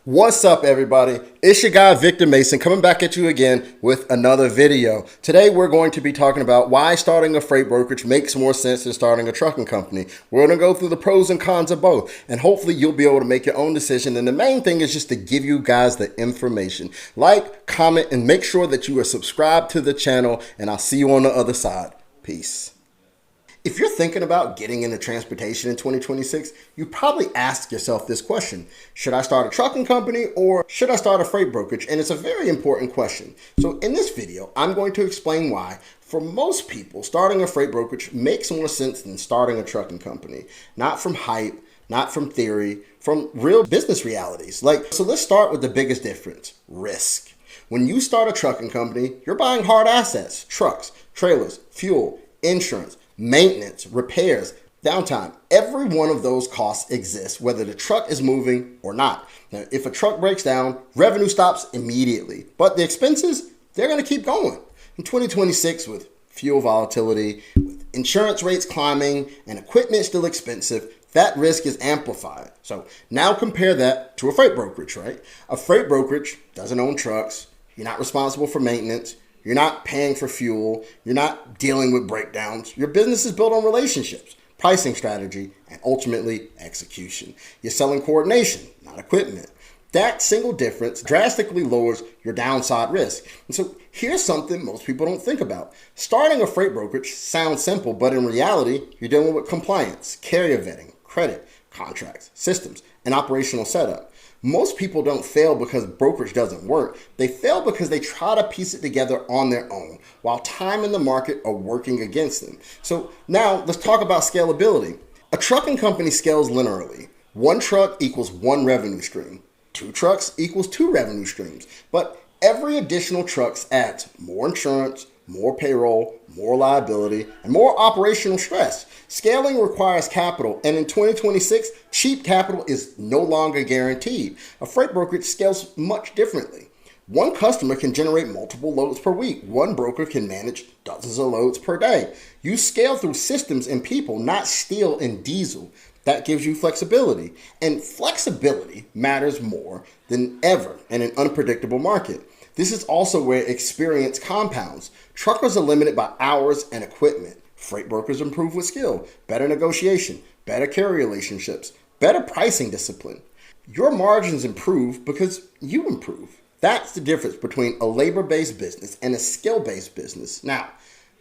What's up, everybody? It's your guy Victor Mason coming back at you again with another video. Today we're going to be talking about why starting a freight brokerage makes more sense than starting a trucking company. We're going to go through the pros and cons of both, and hopefully you'll be able to make your own decision. And the main thing is just to give you guys the information. Like, comment, and make sure that you are subscribed to the channel, and I'll see you on the other side. Peace. If you're thinking about getting into transportation in 2026, you probably ask yourself this question: should I start a trucking company or should I start a freight brokerage? And it's a very important question. So in this video, I'm going to explain why, for most people, starting a freight brokerage makes more sense than starting a trucking company. Not from hype, not from theory, from real business realities. So let's start with the biggest difference: risk. When you start a trucking company, you're buying hard assets: trucks, trailers, fuel, insurance, maintenance, repairs, downtime. Every one of those costs exists whether the truck is moving or not. Now, if a truck breaks down, revenue stops immediately, but the expenses, they're going to keep going. In 2026, with fuel volatility, with insurance rates climbing, and equipment still expensive, that risk is amplified. So now compare that to a freight brokerage, right? A freight brokerage doesn't own trucks. You're not responsible for maintenance. You're not paying for fuel. You're not dealing with breakdowns. Your business is built on relationships, pricing strategy, and ultimately execution. You're selling coordination, not equipment. That single difference drastically lowers your downside risk. And so here's something most people don't think about. Starting a freight brokerage sounds simple, but in reality, you're dealing with compliance, carrier vetting, credit, contracts, systems, and operational setup. Most people don't fail because brokerage doesn't work. They fail because they try to piece it together on their own while time and the market are working against them. So now let's talk about scalability. A trucking company scales linearly. One truck equals one revenue stream. Two trucks equals two revenue streams. But every additional truck adds more insurance, more payroll, more liability, and more operational stress. Scaling requires capital, and in 2026, cheap capital is no longer guaranteed. A freight brokerage scales much differently. One customer can generate multiple loads per week. One broker can manage dozens of loads per day. You scale through systems and people, not steel and diesel. That gives you flexibility, and flexibility matters more than ever in an unpredictable market. This is also where experience compounds. Truckers are limited by hours and equipment. Freight brokers improve with skill, better negotiation, better carrier relationships, better pricing discipline. Your margins improve because you improve. That's the difference between a labor-based business and a skill-based business. Now,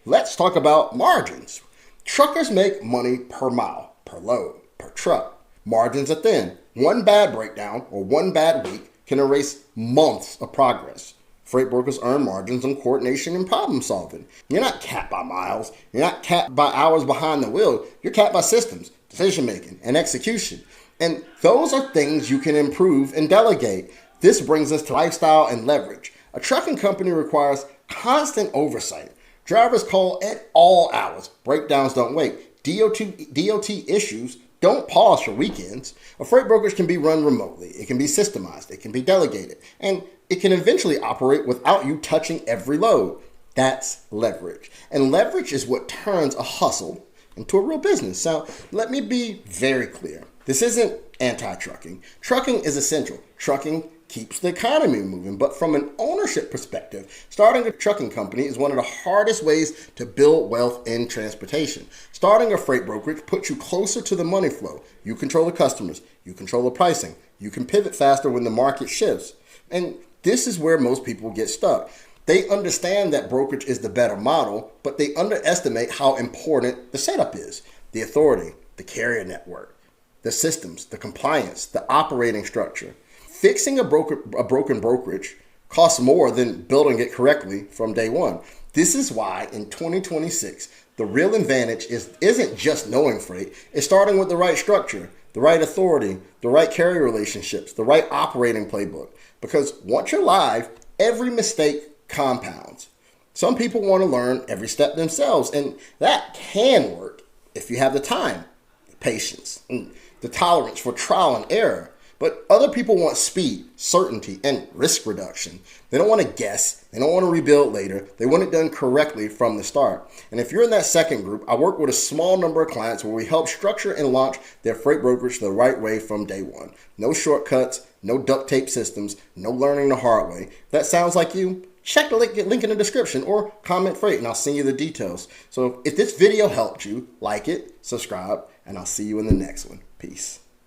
let's talk about margins. Truckers make money per mile, per load, per truck. Margins are thin. One bad breakdown or one bad week can erase months of progress. Freight brokers earn margins on coordination and problem solving. You're not capped by miles. You're not capped by hours behind the wheel. You're capped by systems, decision making, and execution. And those are things you can improve and delegate. This brings us to lifestyle and leverage. A trucking company requires constant oversight. Drivers call at all hours. Breakdowns don't wait. DOT issues don't pause for weekends. A freight brokerage can be run remotely. It can be systemized. It can be delegated. And it can eventually operate without you touching every load. That's leverage. And leverage is what turns a hustle into a real business. So let me be very clear. This isn't anti-trucking. Trucking is essential. Trucking keeps the economy moving. But from an ownership perspective, starting a trucking company is one of the hardest ways to build wealth in transportation. Starting a freight brokerage puts you closer to the money flow. You control the customers. You control the pricing. You can pivot faster when the market shifts. And this is where most people get stuck. They understand that brokerage is the better model, but they underestimate how important the setup is. The authority, the carrier network, the systems, the compliance, the operating structure. Fixing a broken brokerage costs more than building it correctly from day one. This is why in 2026, the real advantage isn't just knowing freight. It's starting with the right structure, the right authority, the right carrier relationships, the right operating playbook. Because once you're live, every mistake compounds. Some people want to learn every step themselves, and that can work if you have the time, the patience, and the tolerance for trial and error. But other people want speed, certainty, and risk reduction. They don't want to guess. They don't want to rebuild later. They want it done correctly from the start. And if you're in that second group, I work with a small number of clients where we help structure and launch their freight brokerage the right way from day one. No shortcuts, no duct tape systems, no learning the hard way. If that sounds like you, check the link in the description or comment for it and I'll send you the details. So if this video helped you, like it, subscribe, and I'll see you in the next one. Peace.